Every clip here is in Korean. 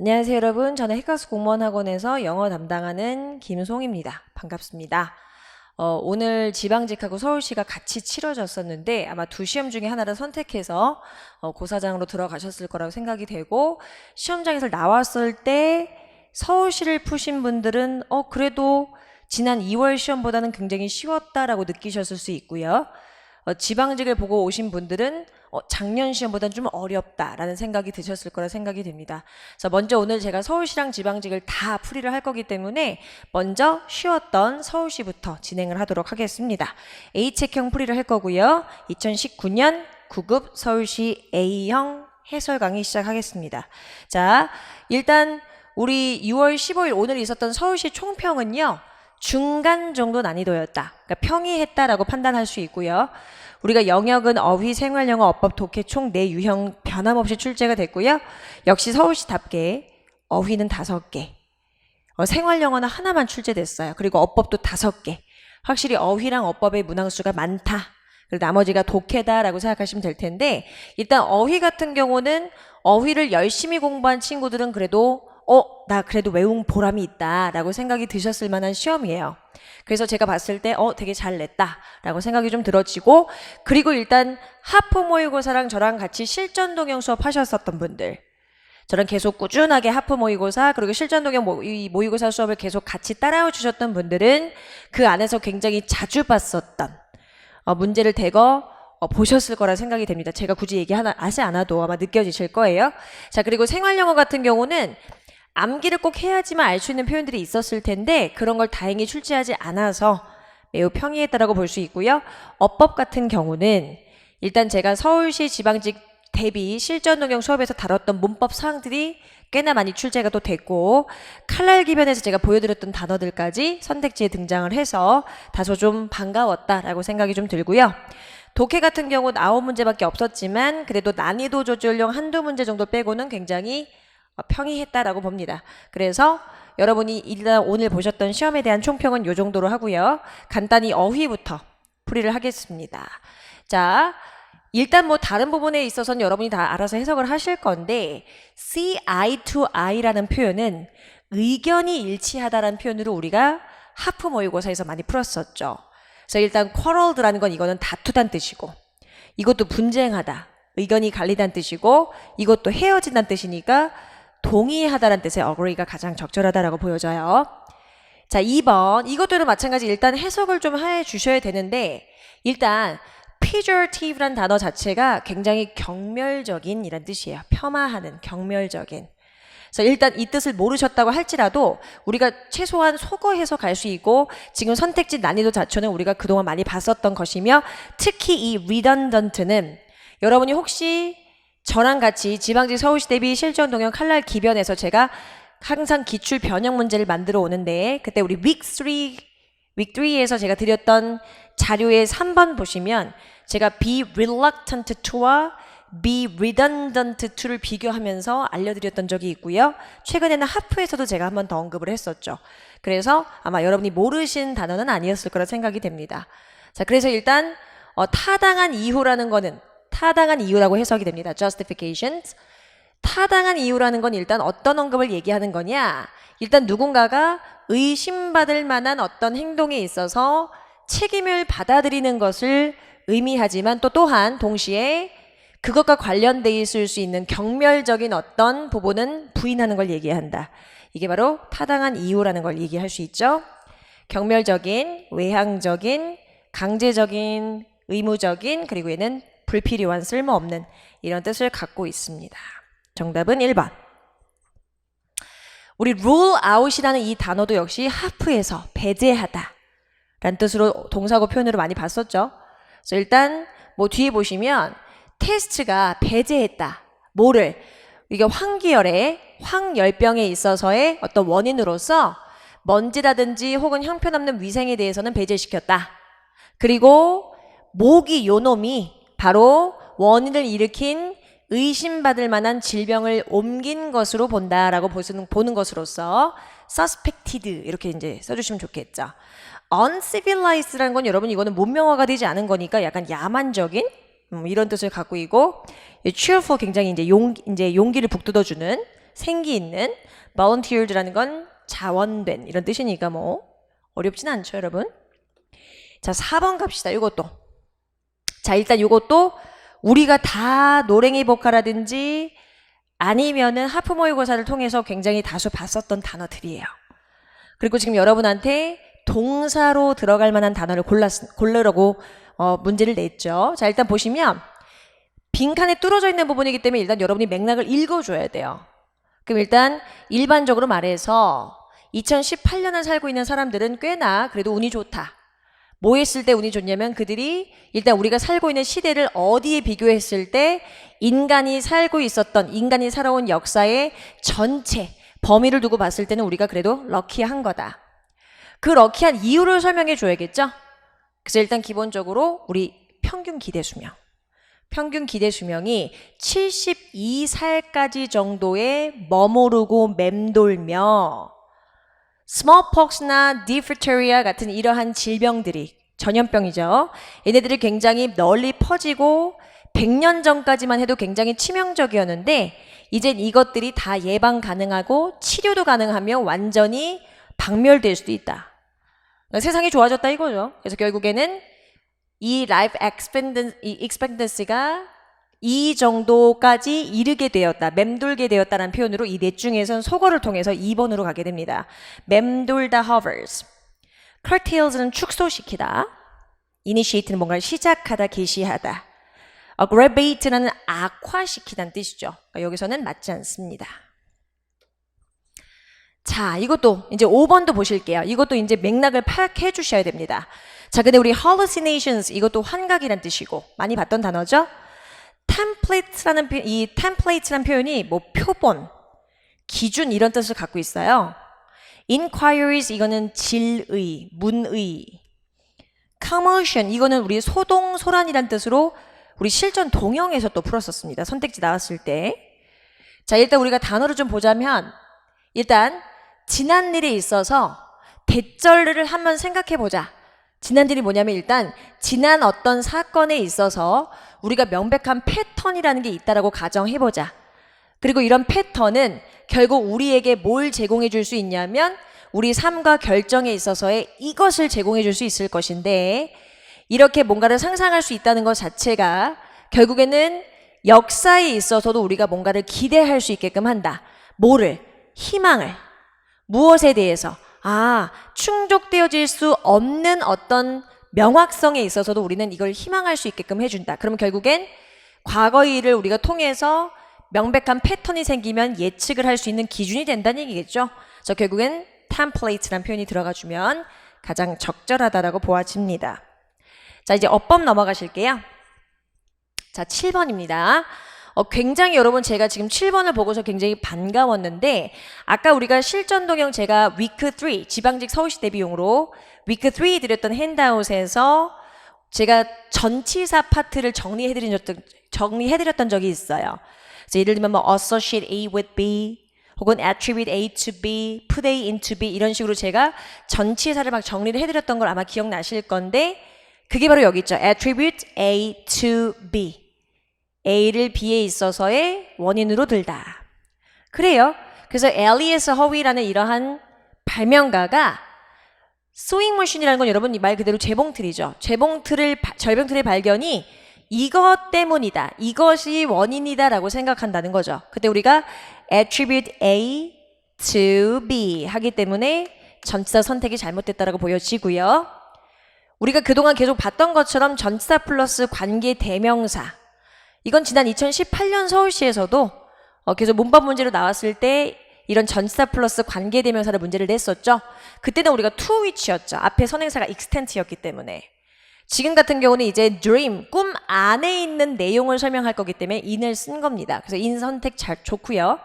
안녕하세요, 여러분. 저는 해커스 공무원학원에서 영어 담당하는 김송입니다. 반갑습니다. 오늘 지방직하고 서울시가 같이 치러졌었는데 아마 두 시험 중에 하나를 선택해서 고사장으로 들어가셨을 거라고 생각이 되고, 시험장에서 나왔을 때 서울시를 푸신 분들은 그래도 지난 2월 시험보다는 굉장히 쉬웠다라고 느끼셨을 수 있고요. 지방직을 보고 오신 분들은 작년 시험보다는 좀 어렵다라는 생각이 드셨을 거라 생각이 됩니다. 그래서 먼저 오늘 제가 서울시랑 지방직을 다 풀이를 할 거기 때문에 먼저 쉬웠던 서울시부터 진행을 하도록 하겠습니다. A책형 풀이를 할 거고요. 2019년 9급 서울시 A형 해설 강의 시작하겠습니다. 자, 일단 우리 6월 15일 오늘 있었던 서울시 총평은요, 중간 정도 난이도였다. 그러니까 평이했다라고 판단할 수 있고요. 우리가 영역은 어휘, 생활영어, 어법, 독해 총 4유형 변함없이 출제가 됐고요. 역시 서울시답게 어휘는 5개, 생활영어는 하나만 출제됐어요. 그리고 어법도 5개. 확실히 어휘랑 어법의 문항수가 많다. 그리고 나머지가 독해다라고 생각하시면 될 텐데, 일단 어휘 같은 경우는 어휘를 열심히 공부한 친구들은 그래도 나 그래도 외운 보람이 있다라고 생각이 드셨을 만한 시험이에요. 그래서 제가 봤을 때 되게 잘 냈다라고 생각이 좀 들어지고, 그리고 일단 하프 모의고사랑 저랑 같이 실전 동영 수업 하셨었던 분들, 저랑 계속 꾸준하게 하프 모의고사 그리고 실전 동영 모의고사 수업을 계속 같이 따라와 주셨던 분들은 그 안에서 굉장히 자주 봤었던 문제를 대거 보셨을 거라 생각이 됩니다. 제가 굳이 얘기하지 않아도 아마 느껴지실 거예요. 자, 그리고 생활영어 같은 경우는 암기를 꼭 해야지만 알 수 있는 표현들이 있었을 텐데 그런 걸 다행히 출제하지 않아서 매우 평이했다라고 볼 수 있고요. 어법 같은 경우는 일단 제가 서울시 지방직 대비 실전 동영 수업에서 다뤘던 문법 사항들이 꽤나 많이 출제가 또 됐고, 칼날 기변에서 제가 보여드렸던 단어들까지 선택지에 등장을 해서 다소 좀 반가웠다라고 생각이 좀 들고요. 독해 같은 경우 9문제밖에 없었지만 그래도 난이도 조절용 한두 문제 정도 빼고는 굉장히 평이했다라고 봅니다. 그래서 여러분이 일단 오늘 보셨던 시험에 대한 총평은 이 정도로 하고요. 간단히 어휘부터 풀이를 하겠습니다. 자, 일단 뭐 다른 부분에 있어서는 여러분이 다 알아서 해석을 하실 건데, see eye to eye라는 표현은 의견이 일치하다라는 표현으로 우리가 하프 모의고사에서 많이 풀었었죠. 그래서 일단 quarreled라는 건 이거는 다투다는 뜻이고, 이것도 분쟁하다, 의견이 갈리다는 뜻이고, 이것도 헤어진다는 뜻이니까 동의하다라는 뜻의 agree가 가장 적절하다라고 보여져요. 자, 2번 이것들은 마찬가지 일단 해석을 좀 해주셔야 되는데, 일단 pejorative란 단어 자체가 굉장히 경멸적인 이란 뜻이에요. 폄하하는, 경멸적인. 그래서 일단 이 뜻을 모르셨다고 할지라도 우리가 최소한 속어해서 갈 수 있고, 지금 선택지 난이도 자체는 우리가 그동안 많이 봤었던 것이며, 특히 이 redundant는 여러분이 혹시 저랑 같이 지방직 서울시 대비 실전 동영 칼날 기변에서 제가 항상 기출 변형 문제를 만들어 오는데, 그때 우리 week 3에서 제가 드렸던 자료의 3번 보시면 제가 be reluctant to와 be redundant to를 비교하면서 알려드렸던 적이 있고요. 최근에는 하프에서도 제가 한 번 더 언급을 했었죠. 그래서 아마 여러분이 모르신 단어는 아니었을 거라 생각이 됩니다. 자, 그래서 일단 타당한 이유라는 거는 타당한 이유라고 해석이 됩니다. justifications. 타당한 이유라는 건 일단 어떤 언급을 얘기하는 거냐? 일단 누군가가 의심받을 만한 어떤 행동에 있어서 책임을 받아들이는 것을 의미하지만 또한 동시에 그것과 관련돼 있을 수 있는 경멸적인 어떤 부분은 부인하는 걸 얘기한다. 이게 바로 타당한 이유라는 걸 얘기할 수 있죠. 경멸적인, 외향적인, 강제적인, 의무적인, 그리고 얘는 불필요한, 쓸모없는 이런 뜻을 갖고 있습니다. 정답은 1번. 우리 rule out이라는 이 단어도 역시 하프에서 배제하다 라는 뜻으로 동사고 표현으로 많이 봤었죠. 그래서 일단 뭐 뒤에 보시면 테스트가 배제했다. 뭐를? 이게 황기열의 황열병에 있어서의 어떤 원인으로서 먼지라든지 혹은 형편없는 위생에 대해서는 배제시켰다. 그리고 모기 요놈이 바로 원인을 일으킨 의심받을 만한 질병을 옮긴 것으로 본다라고 보는 것으로서 suspected 이렇게 이제 써주시면 좋겠죠. uncivilized라는 건 여러분 이거는 문명화가 되지 않은 거니까 약간 야만적인 이런 뜻을 갖고 있고, cheerful 굉장히 이제 용기를 북돋워주는 생기 있는, volunteered라는 건 자원된 이런 뜻이니까 뭐 어렵진 않죠, 여러분. 자, 4번 갑시다. 이것도. 자, 일단 이것도 우리가 다 노랭이 보카라든지 아니면은 하프 모의고사를 통해서 굉장히 다수 봤었던 단어들이에요. 그리고 지금 여러분한테 동사로 들어갈 만한 단어를 고르라고 문제를 냈죠. 자, 일단 보시면 빈칸에 뚫어져 있는 부분이기 때문에 일단 여러분이 맥락을 읽어줘야 돼요. 그럼 일단 일반적으로 말해서 2018년을 살고 있는 사람들은 꽤나 그래도 운이 좋다. 뭐 했을 때 운이 좋냐면 그들이 일단 우리가 살고 있는 시대를 어디에 비교했을 때 인간이 살아온 역사의 전체 범위를 두고 봤을 때는 우리가 그래도 럭키한 거다. 그 럭키한 이유를 설명해 줘야겠죠? 그래서 일단 기본적으로 우리 평균 기대 수명이 72살까지 정도에 머무르고 맴돌며 smallpox나 diphtheria 같은 이러한 질병들이 전염병이죠. 얘네들이 굉장히 널리 퍼지고 100년 전까지만 해도 굉장히 치명적이었는데 이젠 이것들이 다 예방 가능하고 치료도 가능하며 완전히 박멸될 수도 있다. 그러니까 세상이 좋아졌다 이거죠. 그래서 결국에는 이 life expectancy가 이 정도까지 이르게 되었다, 맴돌게 되었다라는 표현으로 이 넷 중에선 속어를 통해서 2번으로 가게 됩니다. 맴돌다 hovers. curtails는 축소시키다. initiate는 뭔가를 시작하다, 개시하다. aggravate는 악화시키다는 뜻이죠. 그러니까 여기서는 맞지 않습니다. 자, 이것도 이제 5번도 보실게요. 이것도 이제 맥락을 파악해 주셔야 됩니다. 자, 근데 우리 hallucinations 이것도 환각이란 뜻이고 많이 봤던 단어죠. template라는 표현이 뭐 표본, 기준 이런 뜻을 갖고 있어요. inquiries 이거는 질의, 문의. commotion 이거는 우리 소동소란이란 뜻으로 우리 실전 동영에서 또 풀었었습니다. 선택지 나왔을 때. 자, 일단 우리가 단어를 좀 보자면 일단 지난 일에 있어서 대절을 한번 생각해 보자. 지난 일이 뭐냐면 일단 지난 어떤 사건에 있어서 우리가 명백한 패턴이라는 게 있다라고 가정해 보자. 그리고 이런 패턴은 결국 우리에게 뭘 제공해 줄 수 있냐면 우리 삶과 결정에 있어서의 이것을 제공해 줄 수 있을 것인데 이렇게 뭔가를 상상할 수 있다는 것 자체가 결국에는 역사에 있어서도 우리가 뭔가를 기대할 수 있게끔 한다. 뭐를? 희망을. 무엇에 대해서? 충족되어질 수 없는 어떤 명확성에 있어서도 우리는 이걸 희망할 수 있게끔 해준다. 그러면 결국엔 과거의 일을 우리가 통해서 명백한 패턴이 생기면 예측을 할 수 있는 기준이 된다는 얘기겠죠. 그래서 결국엔 template라는 표현이 들어가주면 가장 적절하다라고 보아집니다. 자, 이제 어법 넘어가실게요. 자, 7번입니다. 굉장히 여러분 제가 지금 7번을 보고서 굉장히 반가웠는데 아까 우리가 실전 동영 제가 위크 3 지방직 서울시 대비용으로 위크 3 드렸던 핸드아웃에서 제가 전치사 파트를 정리해드렸던 적이 있어요. 그래서 예를 들면 뭐 associate A with B 혹은 attribute A to B, put A into B 이런 식으로 제가 전치사를 막 정리를 해드렸던 걸 아마 기억나실 건데 그게 바로 여기 있죠. attribute A to B. A를 B에 있어서의 원인으로 들다. 그래요. 그래서 엘리어스 허위라는 이러한 발명가가 소잉머신이라는 건 여러분 말 그대로 재봉틀이죠. 절병틀의 발견이 이것 때문이다. 이것이 원인이다 라고 생각한다는 거죠. 그때 우리가 attribute A to B 하기 때문에 전치사 선택이 잘못됐다라고 보여지고요. 우리가 그동안 계속 봤던 것처럼 전치사 플러스 관계 대명사 이건 지난 2018년 서울시에서도 계속 문법 문제로 나왔을 때 이런 전치사 플러스 관계대명사를 문제를 냈었죠. 그때는 우리가 to which였죠. 앞에 선행사가 extent였기 때문에. 지금 같은 경우는 이제 dream, 꿈 안에 있는 내용을 설명할 거기 때문에 in을 쓴 겁니다. 그래서 in 선택 잘 좋고요.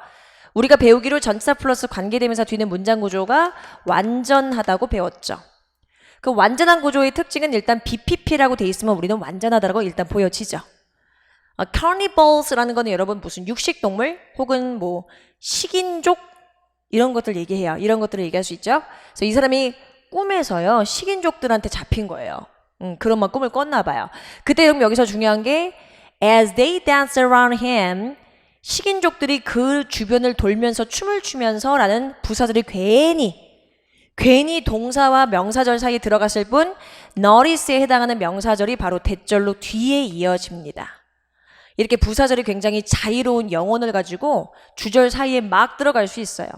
우리가 배우기로 전치사 플러스 관계대명사 뒤는 문장 구조가 완전하다고 배웠죠. 그 완전한 구조의 특징은 일단 BPP라고 돼 있으면 우리는 완전하다고 일단 보여지죠. carnivals라는 거는 여러분 무슨 육식동물 혹은 뭐 식인족 이런 것들 얘기해요. 이런 것들을 얘기할 수 있죠. 그래서 이 사람이 꿈에서요 식인족들한테 잡힌 거예요. 그런 막 꿈을 꿨나 봐요. 그때 여기서 중요한 게 as they danced around him, 식인족들이 그 주변을 돌면서 춤을 추면서라는 부사절이 괜히 동사와 명사절 사이에 들어갔을 뿐 notice에 해당하는 명사절이 바로 대절로 뒤에 이어집니다. 이렇게 부사절이 굉장히 자유로운 영혼을 가지고 주절 사이에 막 들어갈 수 있어요.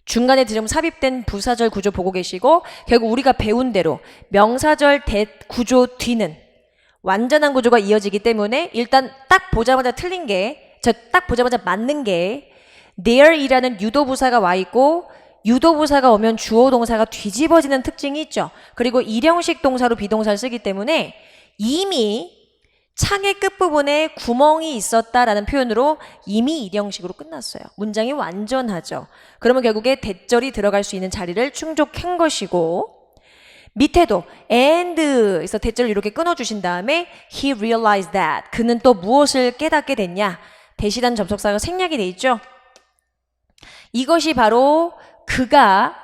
중간에 지금 삽입된 부사절 구조 보고 계시고 결국 우리가 배운 대로 명사절 구조 뒤는 완전한 구조가 이어지기 때문에 일단 딱 보자마자 틀린 게 딱 보자마자 맞는 게 there이라는 유도부사가 와 있고 유도부사가 오면 주어 동사가 뒤집어지는 특징이 있죠. 그리고 일형식 동사로 비동사를 쓰기 때문에 이미 창의 끝부분에 구멍이 있었다라는 표현으로 이미 일형식으로 끝났어요. 문장이 완전하죠. 그러면 결국에 대절이 들어갈 수 있는 자리를 충족한 것이고 밑에도 and에서 대절을 이렇게 끊어주신 다음에 he realized that 그는 또 무엇을 깨닫게 됐냐 대시라는 접속사가 생략이 돼 있죠. 이것이 바로 그가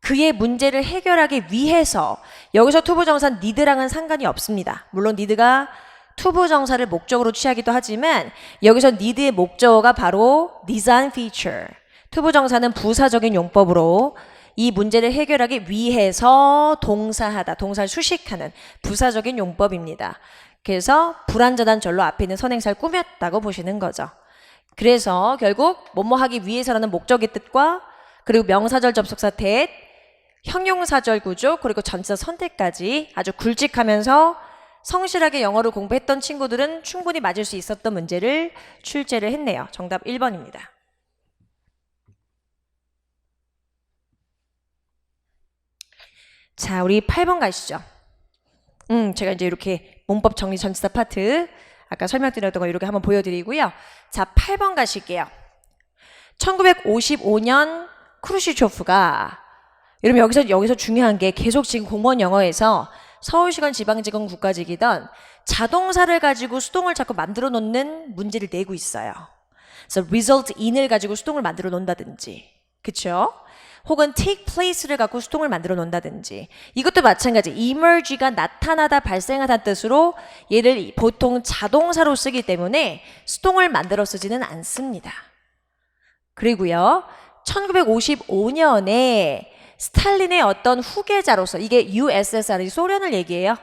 그의 문제를 해결하기 위해서 여기서 투부정사 need랑은 상관이 없습니다. 물론 need가 투부정사를 목적으로 취하기도 하지만 여기서 need의 목적어가 바로 design feature 투부정사는 부사적인 용법으로 이 문제를 해결하기 위해서 동사하다 동사를 수식하는 부사적인 용법입니다. 그래서 불완전한 절로 앞에 있는 선행사를 꾸몄다고 보시는 거죠. 그래서 결국 뭐뭐 하기 위해서라는 목적의 뜻과 그리고 명사절 접속사 that, 형용사절 구조 그리고 전치사 선택까지 아주 굵직하면서 성실하게 영어를 공부했던 친구들은 충분히 맞을 수 있었던 문제를 출제를 했네요. 정답 1번입니다. 자, 우리 8번 가시죠. 제가 이제 이렇게 문법 정리 전치사 파트 아까 설명드렸던 거 이렇게 한번 보여드리고요. 자, 8번 가실게요. 1955년 크루시초프가 여러분 여기서 중요한 게 계속 지금 공무원 영어에서 서울시건 지방지검 국가직이던 자동사를 가지고 수동을 자꾸 만들어 놓는 문제를 내고 있어요. 그래서 result in을 가지고 수동을 만들어 놓는다든지 그쵸? 혹은 take place를 갖고 수동을 만들어 놓는다든지 이것도 마찬가지 emerge가 나타나다 발생하다는 뜻으로 얘를 보통 자동사로 쓰기 때문에 수동을 만들어 쓰지는 않습니다. 그리고요 1955년에 스탈린의 어떤 후계자로서 이게 USSR이 소련을 얘기해요.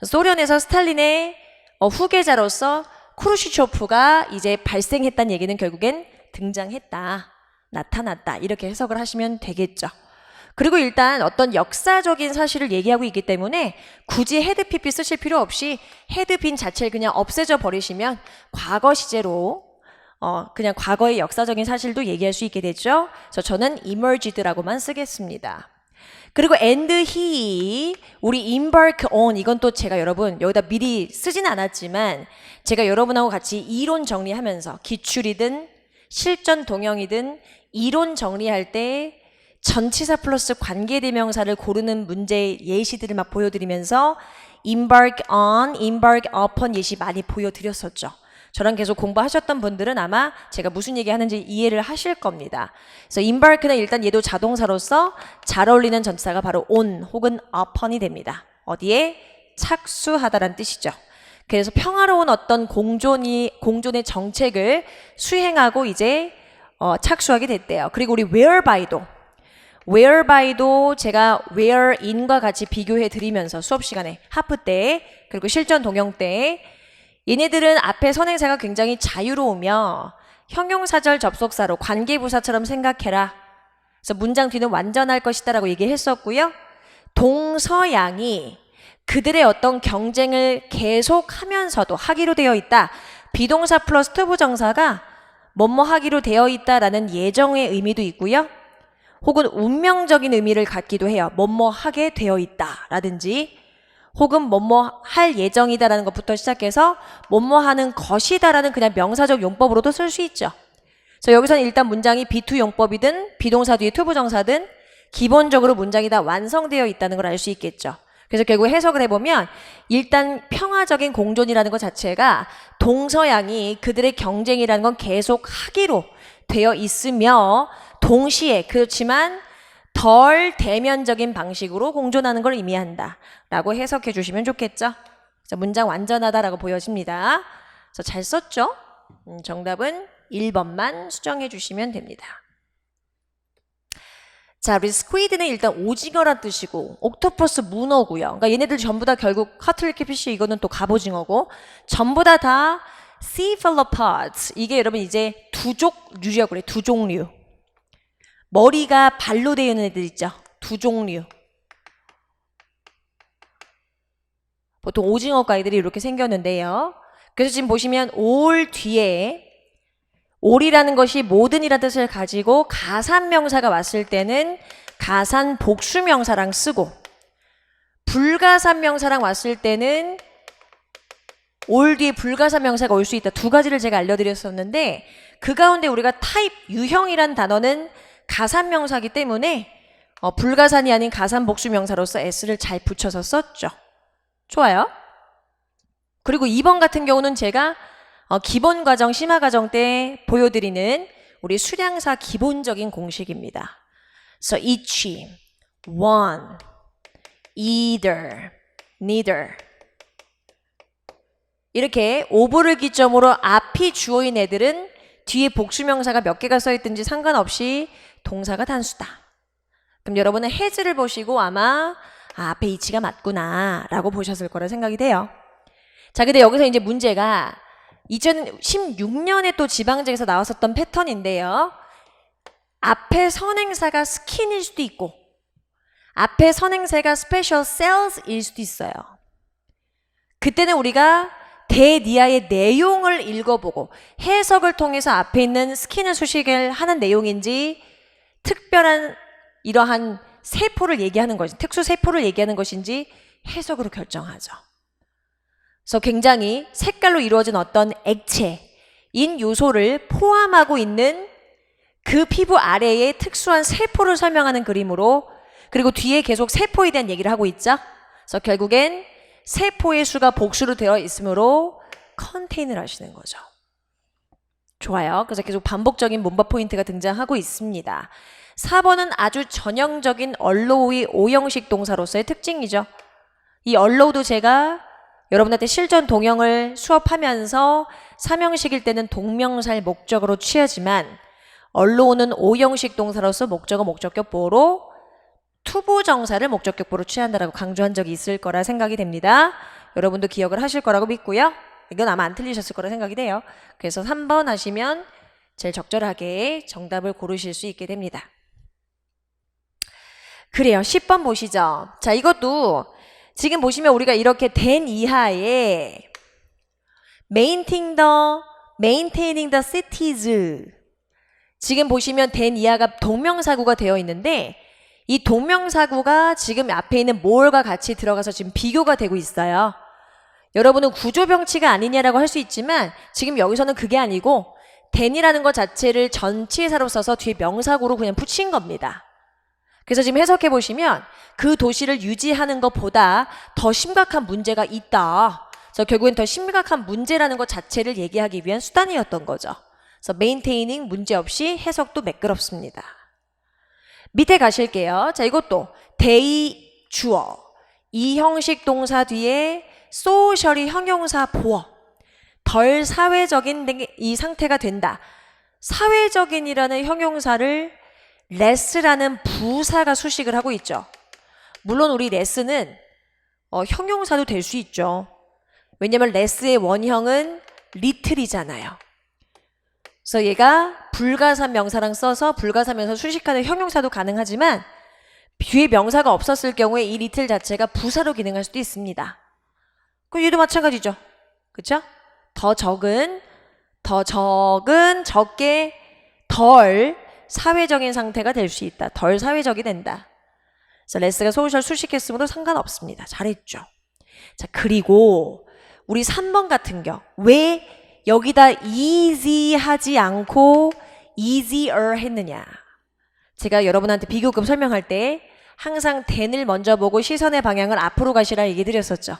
소련에서 스탈린의 후계자로서 크루시초프가 이제 발생했다는 얘기는 결국엔 등장했다. 나타났다 이렇게 해석을 하시면 되겠죠. 그리고 일단 어떤 역사적인 사실을 얘기하고 있기 때문에 굳이 헤드 PP 쓰실 필요 없이 헤드 빈 자체를 그냥 없애져 버리시면 과거 시제로 그냥 과거의 역사적인 사실도 얘기할 수 있게 되죠. 그래서 저는 emerged라고만 쓰겠습니다. 그리고 and he 우리 embark on 이건 또 제가 여러분 여기다 미리 쓰진 않았지만 제가 여러분하고 같이 이론 정리하면서 기출이든 실전 동형이든 이론 정리할 때 전치사 플러스 관계대명사를 고르는 문제 예시들을 막 보여드리면서 embark on, embark upon 예시 많이 보여드렸었죠. 저랑 계속 공부하셨던 분들은 아마 제가 무슨 얘기 하는지 이해를 하실 겁니다. 그래서 embark는 일단 얘도 자동사로서 잘 어울리는 전치사가 바로 on 혹은 upon이 됩니다. 어디에? 착수하다라는 뜻이죠. 그래서 평화로운 어떤 공존의 정책을 수행하고 이제 착수하게 됐대요. 그리고 우리 whereby,도 제가 wherein과 같이 비교해 드리면서 수업 시간에 하프 때 그리고 실전 동영 때 얘네들은 앞에 선행사가 굉장히 자유로우며 형용사절 접속사로 관계부사처럼 생각해라. 그래서 문장 뒤는 완전할 것이다 라고 얘기했었고요. 동서양이 그들의 어떤 경쟁을 계속하면서도 하기로 되어 있다. 비동사 플러스 투부정사가 뭐뭐 하기로 되어 있다라는 예정의 의미도 있고요. 혹은 운명적인 의미를 갖기도 해요. 뭐뭐 하게 되어 있다라든지 혹은 뭐뭐 할 예정이다라는 것부터 시작해서 뭐뭐 하는 것이다라는 그냥 명사적 용법으로도 쓸 수 있죠. 그래서 여기서는 일단 문장이 B2 용법이든 비동사 뒤에 투부정사든 기본적으로 문장이 다 완성되어 있다는 걸 알 수 있겠죠. 그래서 결국 해석을 해보면 일단 평화적인 공존이라는 것 자체가 동서양이 그들의 경쟁이라는 건 계속 하기로 되어 있으며 동시에 그렇지만 덜 대면적인 방식으로 공존하는 걸 의미한다 라고 해석해 주시면 좋겠죠. 그래서 문장 완전하다라고 보여집니다. 그래서 잘 썼죠? 정답은 1번만 수정해 주시면 됩니다. 자, 우리 스퀴드는 일단 오징어란 뜻이고 옥토퍼스 문어고요. 그러니까 얘네들 전부 다 결국 커틀리키피쉬 이거는 또 갑오징어고 전부 다 cephalopods. 이게 여러분 이제 두족류라고 그래. 두종류. 머리가 발로 되어 있는 애들 있죠. 두종류. 보통 오징어과 애들이 이렇게 생겼는데요. 그래서 지금 보시면 올 뒤에 올이라는 것이 모든이라는 뜻을 가지고 가산명사가 왔을 때는 가산 복수명사랑 쓰고 불가산명사랑 왔을 때는 올 뒤에 불가산명사가 올 수 있다. 두 가지를 제가 알려드렸었는데 그 가운데 우리가 타입, 유형이란 단어는 가산명사이기 때문에 불가산이 아닌 가산 복수명사로서 s를 잘 붙여서 썼죠. 좋아요. 그리고 2번 같은 경우는 제가 기본과정, 심화과정 때 보여드리는 우리 수량사 기본적인 공식입니다. So each, one, either, neither 이렇게 오브를 기점으로 앞이 주어인 애들은 뒤에 복수명사가 몇 개가 써있든지 상관없이 동사가 단수다. 그럼 여러분은 has를 보시고 아마 앞에 each가 맞구나 라고 보셨을 거라 생각이 돼요. 자, 근데 여기서 이제 문제가 2016년에 또 지방직에서 나왔었던 패턴인데요. 앞에 선행사가 skin일 수도 있고 앞에 선행사가 special cells일 수도 있어요. 그때는 우리가 대니아의 내용을 읽어보고 해석을 통해서 앞에 있는 skin을 수식을 하는 내용인지 특별한 이러한 세포를 얘기하는 것인지 특수 세포를 얘기하는 것인지 해석으로 결정하죠. 그래서 굉장히 색깔로 이루어진 어떤 액체인 요소를 포함하고 있는 그 피부 아래에 특수한 세포를 설명하는 그림으로 그리고 뒤에 계속 세포에 대한 얘기를 하고 있죠. 그래서 결국엔 세포의 수가 복수로 되어 있으므로 컨테인을 하시는 거죠. 좋아요. 그래서 계속 반복적인 문법 포인트가 등장하고 있습니다. 4번은 아주 전형적인 allow 오형식 동사로서의 특징이죠. 이 allow도 제가 여러분한테 실전 동형을 수업하면서 3형식일 때는 동명사를 목적으로 취하지만 allow는 오형식 동사로서 목적어 목적격 보호로 투부정사를 목적격 보호로 취한다라고 강조한 적이 있을 거라 생각이 됩니다. 여러분도 기억을 하실 거라고 믿고요. 이건 아마 안 틀리셨을 거라 생각이 돼요. 그래서 3번 하시면 제일 적절하게 정답을 고르실 수 있게 됩니다. 그래요. 10번 보시죠. 자, 이것도 지금 보시면 우리가 이렇게 된 이하에 maintaining the cities 지금 보시면 된 이하가 동명사구가 되어 있는데 이 동명사구가 지금 앞에 있는 more과 같이 들어가서 지금 비교가 되고 있어요. 여러분은 구조병치가 아니냐라고 할 수 있지만 지금 여기서는 그게 아니고 then이라는 것 자체를 전치사로 써서 뒤에 명사구로 그냥 붙인 겁니다. 그래서 지금 해석해 보시면 그 도시를 유지하는 것보다 더 심각한 문제가 있다. 그래서 결국엔 더 심각한 문제라는 것 자체를 얘기하기 위한 수단이었던 거죠. 그래서 maintaining 문제없이 해석도 매끄럽습니다. 밑에 가실게요. 자, 이것도 대의 주어 이 형식 동사 뒤에 social이 형용사 보어 덜 사회적인 이 상태가 된다. 사회적인이라는 형용사를 less라는 부사가 수식을 하고 있죠. 물론 우리 less는 형용사도 될 수 있죠. 왜냐면 less의 원형은 little이잖아요. 그래서 얘가 불가산 명사랑 써서 불가산 명사 수식하는 형용사도 가능하지만 뒤에 명사가 없었을 경우에 이 little 자체가 부사로 기능할 수도 있습니다. 그럼 얘도 마찬가지죠. 그렇죠? 더 적은, 적게, 덜 사회적인 상태가 될 수 있다. 덜 사회적이 된다. 그래서 레스가 소셜 수식했으므로 상관없습니다. 잘했죠. 자, 그리고 우리 3번 같은 경우 왜 여기다 easy 하지 않고 easier 했느냐. 제가 여러분한테 비교급 설명할 때 항상 then을 먼저 보고 시선의 방향을 앞으로 가시라 얘기 드렸었죠.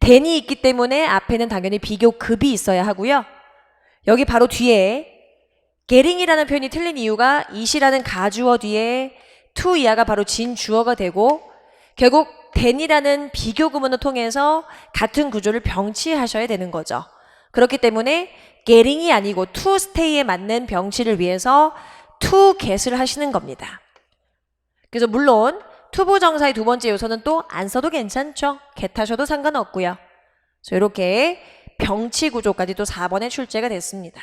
then이 있기 때문에 앞에는 당연히 비교급이 있어야 하고요. 여기 바로 뒤에 getting이라는 표현이 틀린 이유가 it이라는 가주어 뒤에 to 이하가 바로 진주어가 되고 결국 then이라는 비교 구문을 통해서 같은 구조를 병치하셔야 되는 거죠. 그렇기 때문에 getting이 아니고 to stay에 맞는 병치를 위해서 to get을 하시는 겁니다. 그래서 물론 투부정사의 두 번째 요소는 또 안 써도 괜찮죠. get 하셔도 상관없고요. 그래서 이렇게 병치 구조까지 또 4번에 출제가 됐습니다.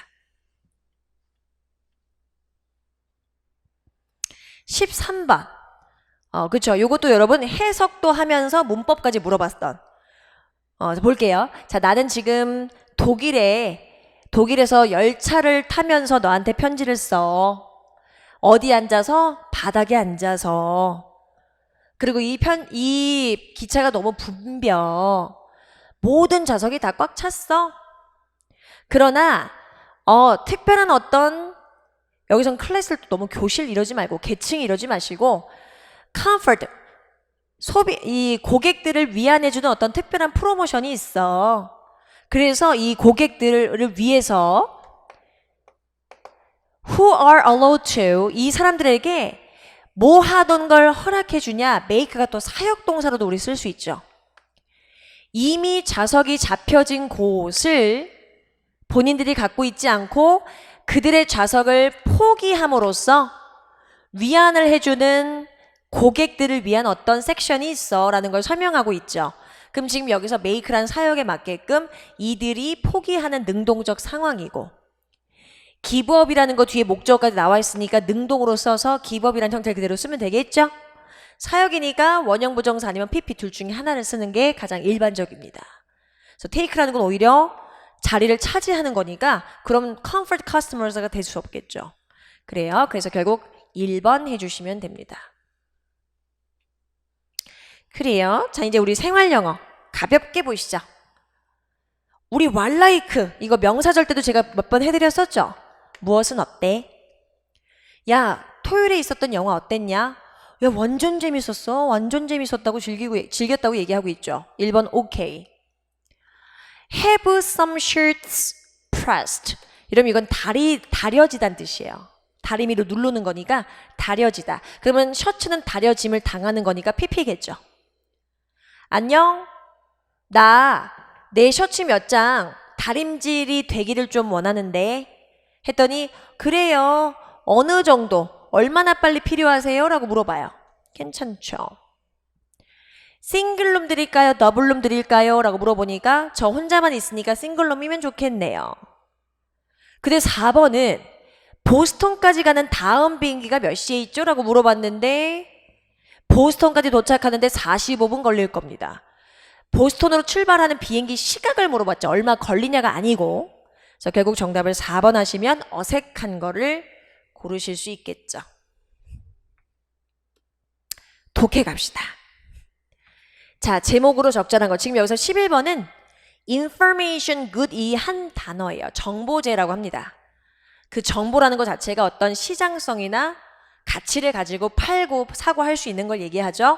13번. 그쵸. 요것도 여러분 해석도 하면서 문법까지 물어봤던. 볼게요. 자, 나는 지금 독일에서 열차를 타면서 너한테 편지를 써. 어디 앉아서? 바닥에 앉아서. 그리고 이 기차가 너무 붐벼. 모든 좌석이 다 꽉 찼어. 그러나 특별한 어떤 여기선 클래스를 너무 교실 이러지 말고 계층 이러지 마시고 comfort 이 고객들을 위안해주는 어떤 특별한 프로모션이 있어. 그래서 이 고객들을 위해서 who are allowed to 이 사람들에게 뭐 하던 걸 허락해주냐. make가 또 사역동사로도 우리 쓸 수 있죠. 이미 좌석이 잡혀진 곳을 본인들이 갖고 있지 않고 그들의 좌석을 포기함으로써 위안을 해주는 고객들을 위한 어떤 섹션이 있어 라는 걸 설명하고 있죠. 그럼 지금 여기서 make란 사역에 맞게끔 이들이 포기하는 능동적 상황이고 기브업이라는 거 뒤에 목적어까지 나와 있으니까 능동으로 써서 기브업이라는 형태를 그대로 쓰면 되겠죠? 사역이니까 원형 부정사 아니면 PP 둘 중에 하나를 쓰는 게 가장 일반적입니다. 그래서 take라는 건 오히려 자리를 차지하는 거니까 그럼 comfort customers가 될 수 없겠죠. 그래요. 그래서 결국 1번 해주시면 됩니다. 그래요. 자, 이제 우리 생활영어 가볍게 보시죠. 우리 while like 이거 명사절 때도 제가 몇 번 해드렸었죠. 무엇은 어때? 야, 토요일에 있었던 영화 어땠냐? 야, 완전 재밌었어. 완전 재밌었다고 즐겼다고 얘기하고 있죠. 1번 오케이. Have some shirts pressed. 이러면 이건 다려지다는 뜻이에요. 다리미로 누르는 거니까 다려지다. 그러면 셔츠는 다려짐을 당하는 거니까 PP겠죠. 안녕. 나 내 셔츠 몇 장 다림질이 되기를 좀 원하는데 했더니 그래요. 어느 정도 얼마나 빨리 필요하세요? 라고 물어봐요. 괜찮죠. 싱글룸 드릴까요? 더블룸 드릴까요? 라고 물어보니까 저 혼자만 있으니까 싱글룸이면 좋겠네요. 근데 4번은 보스턴까지 가는 다음 비행기가 몇 시에 있죠? 라고 물어봤는데 보스턴까지 도착하는데 45분 걸릴 겁니다. 보스턴으로 출발하는 비행기 시각을 물어봤죠. 얼마 걸리냐가 아니고. 그래서 결국 정답을 4번 하시면 어색한 거를 고르실 수 있겠죠. 독해 갑시다. 자, 제목으로 적절한 거. 지금 여기서 11번은 information good 이 한 단어예요. 정보제라고 합니다. 그 정보라는 것 자체가 어떤 시장성이나 가치를 가지고 팔고 사고 할 수 있는 걸 얘기하죠.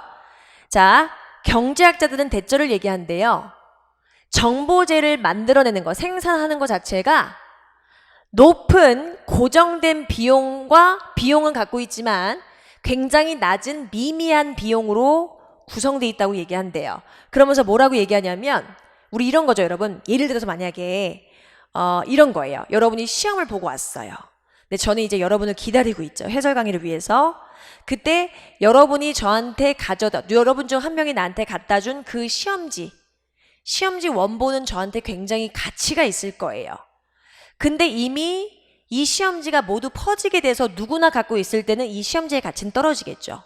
자, 경제학자들은 대절을 얘기하는데요. 정보제를 만들어내는 거, 생산하는 것 자체가 높은 고정된 비용은 갖고 있지만 굉장히 낮은 미미한 비용으로 구성되어 있다고 얘기한대요. 그러면서 뭐라고 얘기하냐면 우리 이런 거죠, 여러분. 예를 들어서 만약에 이런 거예요. 여러분이 시험을 보고 왔어요. 근데 저는 이제 여러분을 기다리고 있죠. 해설 강의를 위해서. 그때 여러분이 저한테 여러분 중 한 명이 나한테 갖다 준 그 시험지 원본은 저한테 굉장히 가치가 있을 거예요. 근데 이미 이 시험지가 모두 퍼지게 돼서 누구나 갖고 있을 때는 이 시험지의 가치는 떨어지겠죠.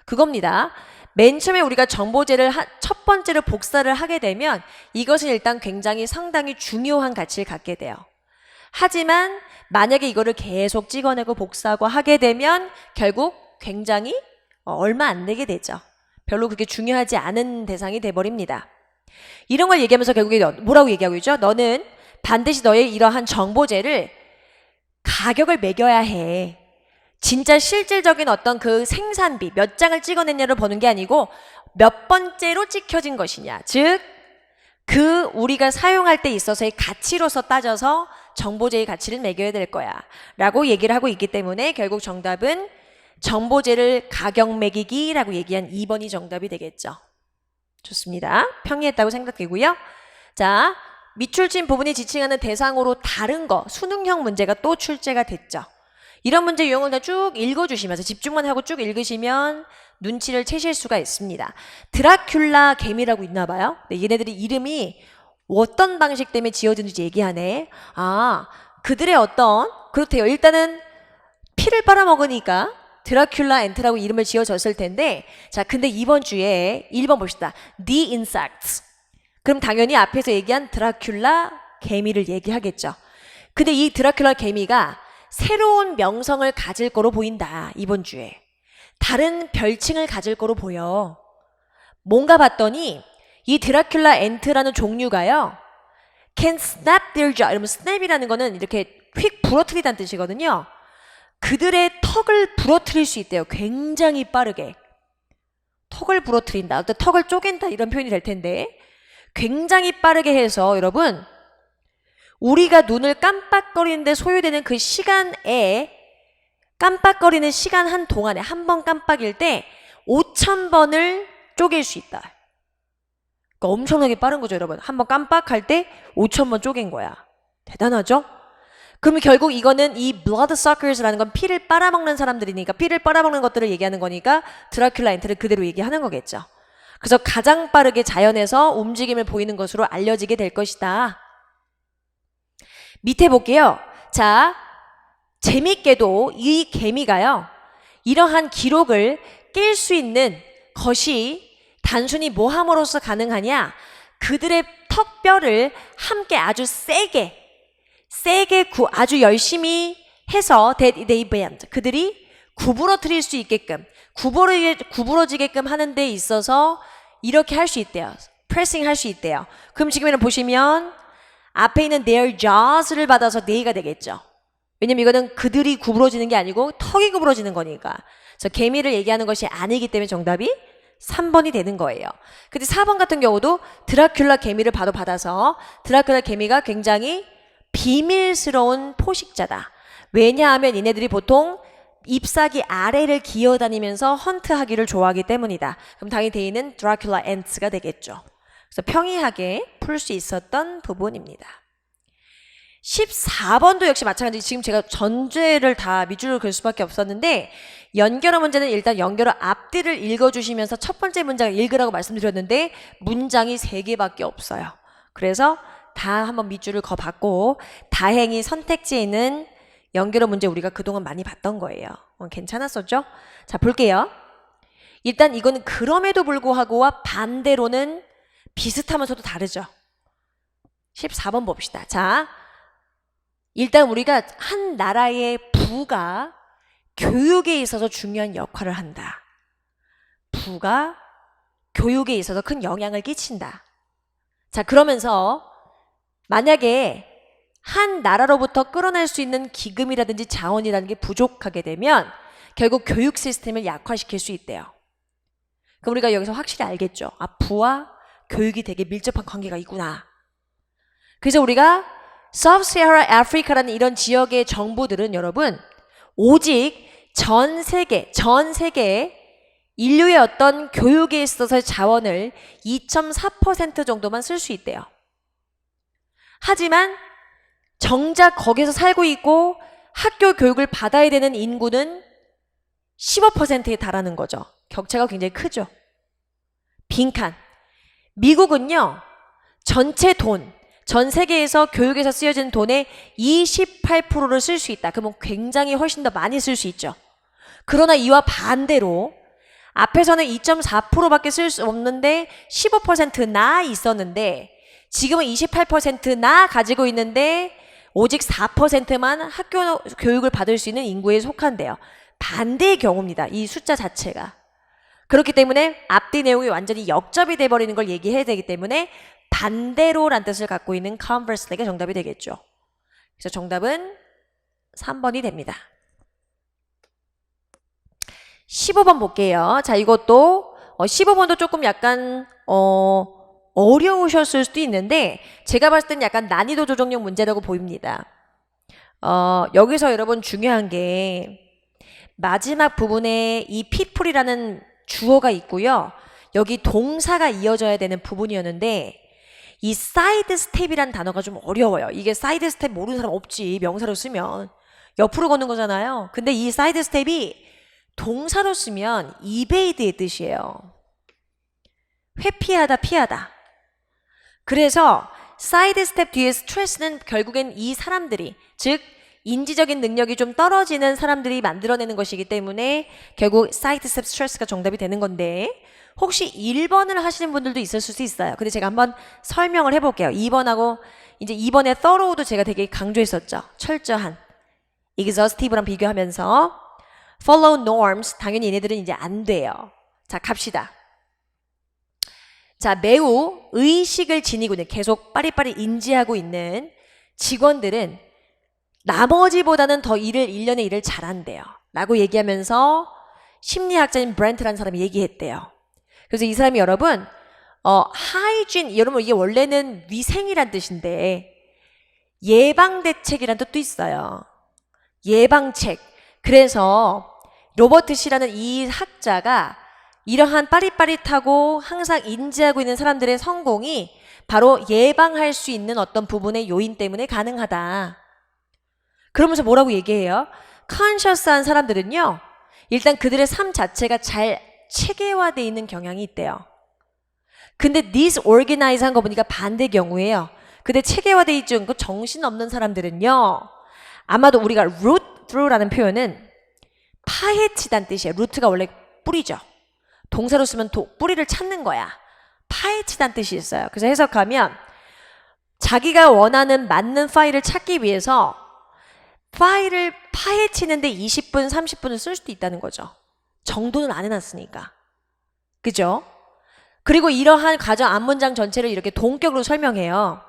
그겁니다. 맨 처음에 우리가 정보제를 첫 번째로 복사를 하게 되면 이것은 일단 굉장히 상당히 중요한 가치를 갖게 돼요. 하지만 만약에 이거를 계속 찍어내고 복사하고 하게 되면 결국 굉장히 얼마 안 되게 되죠. 별로 그게 중요하지 않은 대상이 돼버립니다. 이런 걸 얘기하면서 결국에 뭐라고 얘기하고 있죠? 너는 반드시 너의 이러한 정보제를 가격을 매겨야 해. 진짜 실질적인 어떤 그 생산비 몇 장을 찍어냈냐를 보는 게 아니고 몇 번째로 찍혀진 것이냐. 즉 그 우리가 사용할 때 있어서의 가치로서 따져서 정보제의 가치를 매겨야 될 거야 라고 얘기를 하고 있기 때문에 결국 정답은 정보제를 가격 매기기라고 얘기한 2번이 정답이 되겠죠. 좋습니다. 평이했다고 생각되고요. 자, 밑줄진 부분이 지칭하는 대상으로 다른 거, 수능형 문제가 또 출제가 됐죠. 이런 문제 유형을 다 쭉 읽어주시면서 집중만 하고 쭉 읽으시면 눈치를 채실 수가 있습니다. 드라큘라 개미라고 있나 봐요. 네, 얘네들이 이름이 어떤 방식 때문에 지어졌는지 얘기하네. 아, 그들의 어떤, 그렇대요. 일단은 피를 빨아먹으니까 드라큘라 엔트라고 이름을 지어졌을 텐데, 자, 근데 이번 주에 1번 봅시다. The insects. 그럼 당연히 앞에서 얘기한 드라큘라 개미를 얘기하겠죠. 근데 이 드라큘라 개미가 새로운 명성을 가질 거로 보인다. 이번 주에. 다른 별칭을 가질 거로 보여. 뭔가 봤더니 이 드라큘라 엔트라는 종류가요. can snap their jaw. 이러면 snap이라는 거는 이렇게 휙 부러뜨리다는 뜻이거든요. 그들의 턱을 부러뜨릴 수 있대요. 굉장히 빠르게. 턱을 부러뜨린다. 어떤 턱을 쪼갠다 이런 표현이 될 텐데 굉장히 빠르게 해서 여러분 우리가 눈을 깜빡거리는데 소요되는 그 시간에 깜빡거리는 시간 한 동안에 한 번 깜빡일 때 5,000번을 쪼갤 수 있다. 그러니까 엄청나게 빠른 거죠, 여러분. 한 번 깜빡할 때 5,000번 쪼갠 거야. 대단하죠? 그러면 결국 이거는 이 bloodsuckers라는 건 피를 빨아먹는 사람들이니까 피를 빨아먹는 것들을 얘기하는 거니까 드라큘라 엔트를 그대로 얘기하는 거겠죠. 그래서 가장 빠르게 자연에서 움직임을 보이는 것으로 알려지게 될 것이다. 밑에 볼게요. 자, 재밌게도 이 개미가요. 이러한 기록을 깰 수 있는 것이 단순히 뭐 함으로써 가능하냐? 그들의 턱뼈를 함께 아주 세게 아주 열심히 해서 they bend. 그들이 구부러뜨릴 수 있게끔 구부러지게끔 하는 데 있어서 이렇게 할 수 있대요. 프레싱 할 수 있대요. 그럼 지금에는 보시면 앞에 있는 their jaws를 받아서 they가 되겠죠. 왜냐면 이거는 그들이 구부러지는 게 아니고 턱이 구부러지는 거니까. 그래서 개미를 얘기하는 것이 아니기 때문에 정답이 3번이 되는 거예요. 근데 4번 같은 경우도 드라큘라 개미를 받아서 드라큘라 개미가 굉장히 비밀스러운 포식자다. 왜냐하면 얘네들이 보통 잎사귀 아래를 기어다니면서 헌트하기를 좋아하기 때문이다. 그럼 당연히 대의는 드라큘라 엔트가 되겠죠. 그래서 평이하게 풀 수 있었던 부분입니다. 14번도 역시 마찬가지. 지금 제가 전제를 다 밑줄을 그을 수밖에 없었는데 연결어 문제는 일단 연결어 앞뒤를 읽어주시면서 첫 번째 문장을 읽으라고 말씀드렸는데 문장이 3개밖에 없어요. 그래서 다 한번 밑줄을 그어봤고 다행히 선택지에 있는 연결어 문제 우리가 그동안 많이 봤던 거예요. 괜찮았었죠? 자, 볼게요. 일단 이거는 그럼에도 불구하고와 반대로는 비슷하면서도 다르죠. 14번 봅시다. 자, 일단 우리가 한 나라의 부가 교육에 있어서 중요한 역할을 한다. 부가 교육에 있어서 큰 영향을 끼친다. 자, 그러면서 만약에 한 나라로부터 끌어낼 수 있는 기금이라든지 자원이라는 게 부족하게 되면 결국 교육 시스템을 약화시킬 수 있대요. 그럼 우리가 여기서 확실히 알겠죠. 아, 부와 교육이 되게 밀접한 관계가 있구나. 그래서 우리가 Sub-Saharan Africa라는 이런 지역의 정부들은 여러분 오직 전 세계 인류의 어떤 교육에 있어서의 자원을 2.4% 정도만 쓸 수 있대요. 하지만 정작 거기서 살고 있고 학교 교육을 받아야 되는 인구는 15%에 달하는 거죠. 격차가 굉장히 크죠. 빈칸. 미국은요. 전체 돈, 전 세계에서 교육에서 쓰여진 돈의 28%를 쓸 수 있다. 그러면 굉장히 훨씬 더 많이 쓸 수 있죠. 그러나 이와 반대로 앞에서는 2.4%밖에 쓸 수 없는데 15%나 있었는데 지금은 28%나 가지고 있는데 오직 4%만 학교 교육을 받을 수 있는 인구에 속한대요. 반대의 경우입니다. 이 숫자 자체가. 그렇기 때문에 앞뒤 내용이 완전히 역접이 돼버리는 걸 얘기해야 되기 때문에 반대로란 뜻을 갖고 있는 conversely가 정답이 되겠죠. 그래서 정답은 3번이 됩니다. 15번 볼게요. 자, 이것도 15번도 조금 약간 어려우셨을 수도 있는데 제가 봤을 땐 약간 난이도 조정용 문제라고 보입니다. 여기서 여러분 중요한 게 마지막 부분에 이 people이라는 주어가 있고요. 여기 동사가 이어져야 되는 부분이었는데 이 사이드 스텝이란 단어가 좀 어려워요. 이게 사이드 스텝 모르는 사람 없지. 명사로 쓰면. 옆으로 걷는 거잖아요. 근데 이 사이드 스텝이 동사로 쓰면 이베이드의 뜻이에요. 회피하다, 피하다. 그래서 사이드 스텝 뒤에 스트레스는 결국엔 이 사람들이, 즉 인지적인 능력이 좀 떨어지는 사람들이 만들어내는 것이기 때문에 결국 사이드 스텝 스트레스가 정답이 되는 건데, 혹시 1번을 하시는 분들도 있을 수 있어요. 근데 제가 한번 설명을 해볼게요. 2번하고 이제 2번의 thorough도 제가 되게 강조했었죠. 철저한. exhaustive랑 비교하면서 follow norms, 당연히 얘네들은 이제 안 돼요. 자, 갑시다. 자, 매우 의식을 지니고 있는, 계속 빠리빠리 인지하고 있는 직원들은 나머지보다는 더 1년의 일을 잘한대요. 라고 얘기하면서 심리학자인 브렌트라는 사람이 얘기했대요. 그래서 이 사람이 여러분, 하이진, 여러분 이게 원래는 위생이란 뜻인데 예방대책이란 뜻도 있어요. 예방책. 그래서 로버트 씨라는 이 학자가 이러한 빠릿빠릿하고 항상 인지하고 있는 사람들의 성공이 바로 예방할 수 있는 어떤 부분의 요인 때문에 가능하다. 그러면서 뭐라고 얘기해요? 컨셔스한 사람들은요, 일단 그들의 삶 자체가 잘 체계화되어 있는 경향이 있대요. 근데 disorganized한 거 보니까 반대 경우예요. 근데 체계화되어 있지 않고 정신없는 사람들은요, 아마도 우리가 root through라는 표현은 파헤치다는 뜻이에요. 루트가 원래 뿌리죠. 동사로 쓰면 뿌리를 찾는 거야. 파헤치다는 뜻이 있어요. 그래서 해석하면 자기가 원하는 맞는 파일을 찾기 위해서 파일을 파헤치는데 20분, 30분을 쓸 수도 있다는 거죠. 정돈을 안 해놨으니까. 그죠? 그리고 이러한 과정 앞문장 전체를 이렇게 동격으로 설명해요.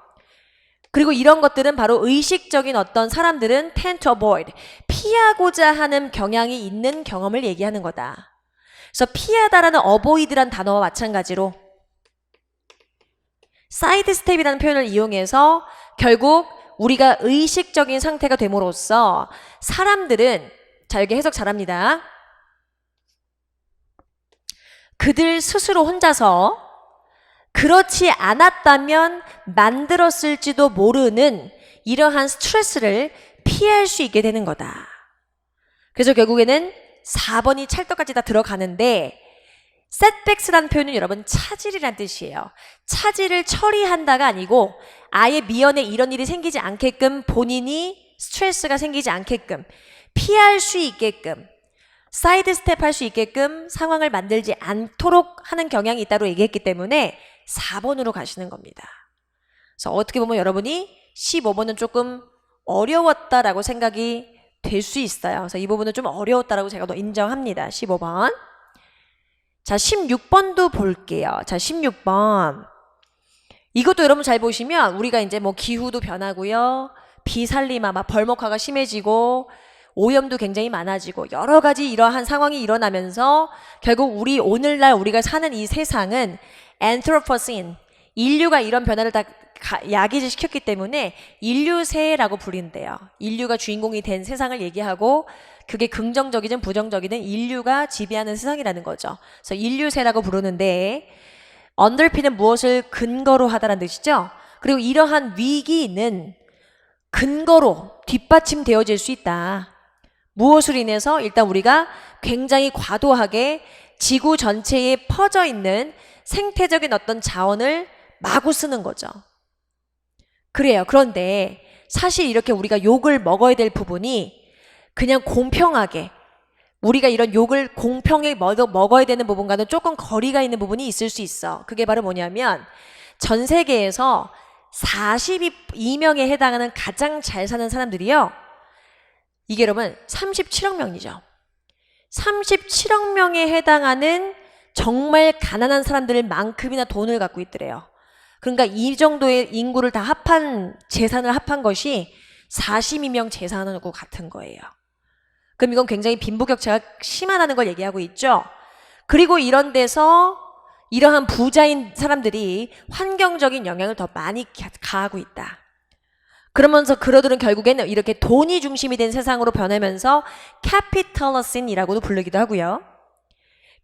그리고 이런 것들은 바로 의식적인 어떤 사람들은 tend to avoid, 피하고자 하는 경향이 있는 경험을 얘기하는 거다. 그래서 피하다라는 avoid란 단어와 마찬가지로 사이드 스텝이라는 표현을 이용해서 결국 우리가 의식적인 상태가 됨으로써 사람들은, 자 여기 해석 잘합니다. 그들 스스로 혼자서 그렇지 않았다면 만들었을지도 모르는 이러한 스트레스를 피할 수 있게 되는 거다. 그래서 결국에는 4번이 찰떡같이 다 들어가는데, setbacks라는 표현은 여러분 차질이란 뜻이에요. 차질을 처리한다가 아니고 아예 미연에 이런 일이 생기지 않게끔, 본인이 스트레스가 생기지 않게끔 피할 수 있게끔, 사이드 스텝 할 수 있게끔 상황을 만들지 않도록 하는 경향이 있다고 얘기했기 때문에 4번으로 가시는 겁니다. 그래서 어떻게 보면 여러분이 15번은 조금 어려웠다라고 생각이 될 수 있어요. 그래서 이 부분은 좀 어려웠다라고 제가 인정합니다. 15번. 자, 16번도 볼게요. 자, 16번. 이것도 여러분 잘 보시면 우리가 이제 뭐 기후도 변하고요. 비살림아, 막 벌목화가 심해지고 오염도 굉장히 많아지고 여러 가지 이러한 상황이 일어나면서 결국 우리 오늘날 우리가 사는 이 세상은 anthropocene, 인류가 이런 변화를 다 야기를 시켰기 때문에 인류세라고 부른대요. 인류가 주인공이 된 세상을 얘기하고 그게 긍정적이든 부정적이든 인류가 지배하는 세상이라는 거죠. 그래서 인류세라고 부르는데 underpin은 무엇을 근거로 하다라는 뜻이죠. 그리고 이러한 위기는 근거로 뒷받침되어질 수 있다. 무엇으로 인해서? 일단 우리가 굉장히 과도하게 지구 전체에 퍼져 있는 생태적인 어떤 자원을 마구 쓰는 거죠. 그래요. 그런데 사실 이렇게 우리가 욕을 먹어야 될 부분이 그냥 공평하게, 우리가 이런 욕을 공평하게 먹어야 되는 부분과는 조금 거리가 있는 부분이 있을 수 있어. 그게 바로 뭐냐면 전 세계에서 42명에 해당하는 가장 잘 사는 사람들이요, 이게 여러분 37억 명이죠. 37억 명에 해당하는 정말 가난한 사람들만큼이나 돈을 갖고 있더래요. 그러니까 이 정도의 인구를 다 재산을 합한 것이 42명 재산하고 같은 거예요. 그럼 이건 굉장히 빈부격차가 심하다는 걸 얘기하고 있죠. 그리고 이런 데서 이러한 부자인 사람들이 환경적인 영향을 더 많이 가하고 있다. 그러면서 그러들은 결국에는 이렇게 돈이 중심이 된 세상으로 변하면서 capitalism이라고도 부르기도 하고요.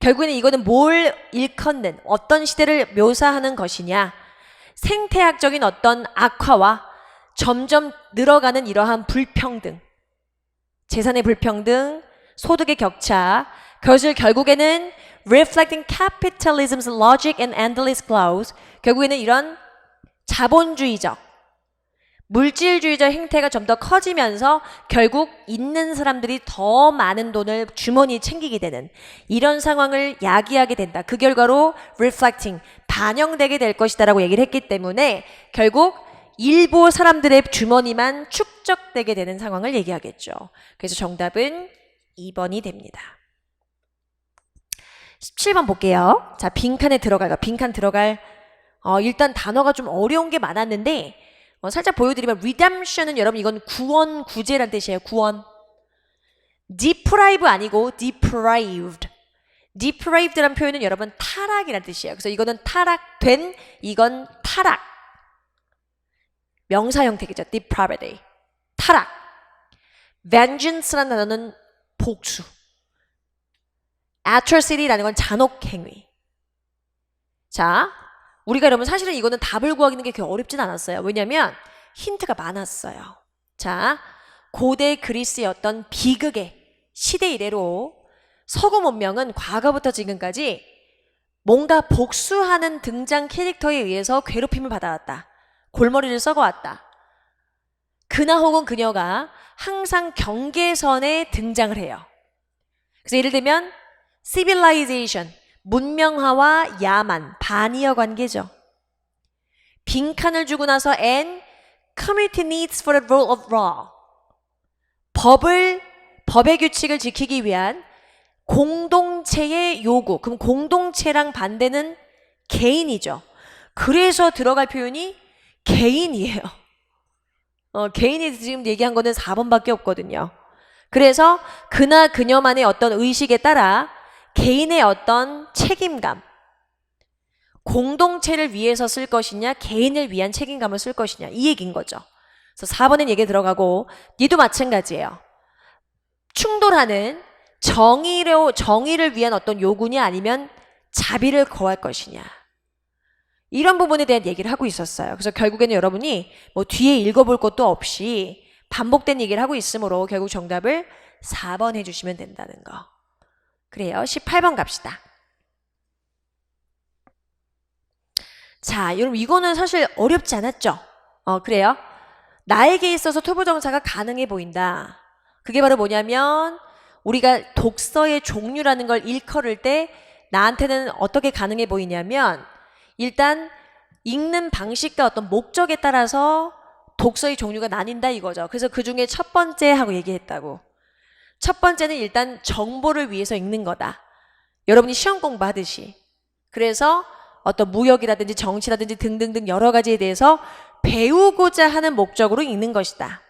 결국에는 이거는 뭘 일컫는, 어떤 시대를 묘사하는 것이냐, 생태학적인 어떤 악화와 점점 늘어가는 이러한 불평등, 재산의 불평등, 소득의 격차, 그것을 결국에는 reflecting capitalism's logic and endless growth, 결국에는 이런 자본주의적, 물질주의적 행태가 좀 더 커지면서 결국 있는 사람들이 더 많은 돈을 주머니에 챙기게 되는 이런 상황을 야기하게 된다. 그 결과로 reflecting, 반영되게 될 것이다 라고 얘기를 했기 때문에 결국 일부 사람들의 주머니만 축적되게 되는 상황을 얘기하겠죠. 그래서 정답은 2번이 됩니다. 17번 볼게요. 자, 빈칸에 들어갈까? 빈칸 들어갈 일단 단어가 좀 어려운 게 많았는데 살짝 보여드리면 redemption은 여러분 이건 구원, 구제란 뜻이에요. 구원. deprive 아니고 deprived. deprived란 표현은 여러분 타락이란 뜻이에요. 그래서 이거는 타락된, 이건 타락. 명사 형태겠죠. depravity. 타락. vengeance라는 단어는 복수. atrocity라는 건 잔혹행위. 자, 우리가 여러분 사실은 이거는 답을 구하기는 게 그렇게 어렵진 않았어요. 왜냐하면 힌트가 많았어요. 자, 고대 그리스의 어떤 비극의 시대 이래로 서구 문명은 과거부터 지금까지 뭔가 복수하는 등장 캐릭터에 의해서 괴롭힘을 받아왔다. 골머리를 썩어왔다. 그나 혹은 그녀가 항상 경계선에 등장을 해요. 그래서 예를 들면 civilization, 문명화와 야만, 반이어 관계죠. 빈칸을 주고 나서 and community needs for the rule of law. 법의 규칙을 지키기 위한 공동체의 요구. 그럼 공동체랑 반대는 개인이죠. 그래서 들어갈 표현이 개인이에요. 개인이 지금 얘기한 거는 4번밖에 없거든요. 그래서 그나 그녀만의 어떤 의식에 따라 개인의 어떤 책임감, 공동체를 위해서 쓸 것이냐, 개인을 위한 책임감을 쓸 것이냐, 이 얘기인 거죠. 그래서 4번엔 얘기 들어가고, 니도 마찬가지예요. 충돌하는 정의를 위한 어떤 요구냐, 아니면 자비를 거할 것이냐. 이런 부분에 대한 얘기를 하고 있었어요. 그래서 결국에는 여러분이 뭐 뒤에 읽어볼 것도 없이 반복된 얘기를 하고 있으므로 결국 정답을 4번 해주시면 된다는 거. 그래요. 18번 갑시다. 자, 여러분 이거는 사실 어렵지 않았죠? 그래요. 나에게 있어서 투부정사가 가능해 보인다. 그게 바로 뭐냐면 우리가 독서의 종류라는 걸 일컬을 때 나한테는 어떻게 가능해 보이냐면 일단 읽는 방식과 어떤 목적에 따라서 독서의 종류가 나뉜다 이거죠. 그래서 그 중에 첫 번째 하고 얘기했다고. 첫 번째는 일단 정보를 위해서 읽는 거다. 여러분이 시험 공부하듯이. 그래서 어떤 무역이라든지 정치라든지 등등등 여러 가지에 대해서 배우고자 하는 목적으로 읽는 것이다.